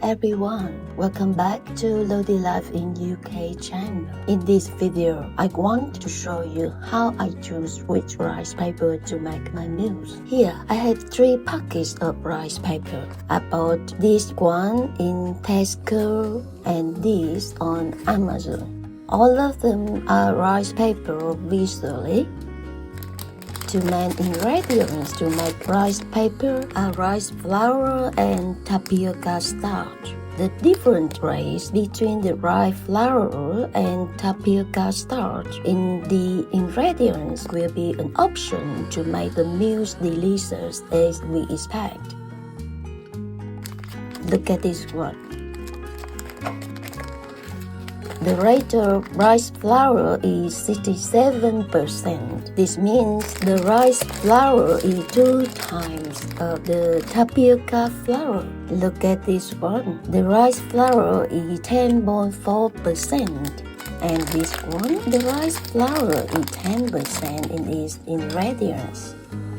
Hi everyone, welcome back to LoDe Life in UK channel. In this video, I want to show you how I choose which rice paper to make my meals. Here, I have 3 packets of rice paper. I bought this one in Tesco and this on Amazon. All of them are rice paper visually. Two main ingredients to make rice paper are rice flour and tapioca starch. The different race between the rice flour and tapioca starch in the ingredients will be an option to make the meals delicious as we expect. Look at this one. The rate of rice flour is 67%. This means the rice flour is 2 times of the tapioca flour. Look at this one. The rice flour is 10.4%. And this one, the rice flour is 10% in its ingredients.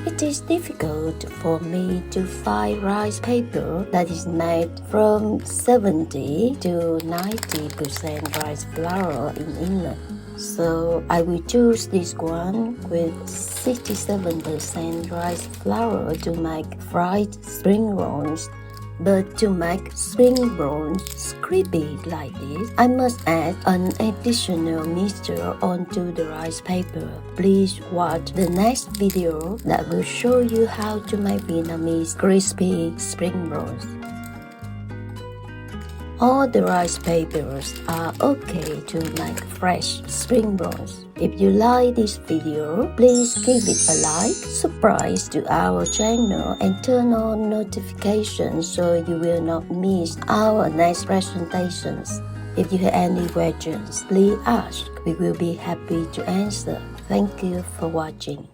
It is difficult for me to find rice paper that is made from 70 to 90% rice flour in England. So I will choose this one with 67% rice flour to make fried spring rolls. But to make spring rolls crispy like this, I must add an additional mixture onto the rice paper. Please watch the next video that will show you how to make Vietnamese crispy spring rolls. All the rice papers are okay to make fresh spring rolls. If you like this video, please give it a like, subscribe to our channel and turn on notifications so you will not miss our next presentations. If you have any questions, please ask. We will be happy to answer. Thank you for watching.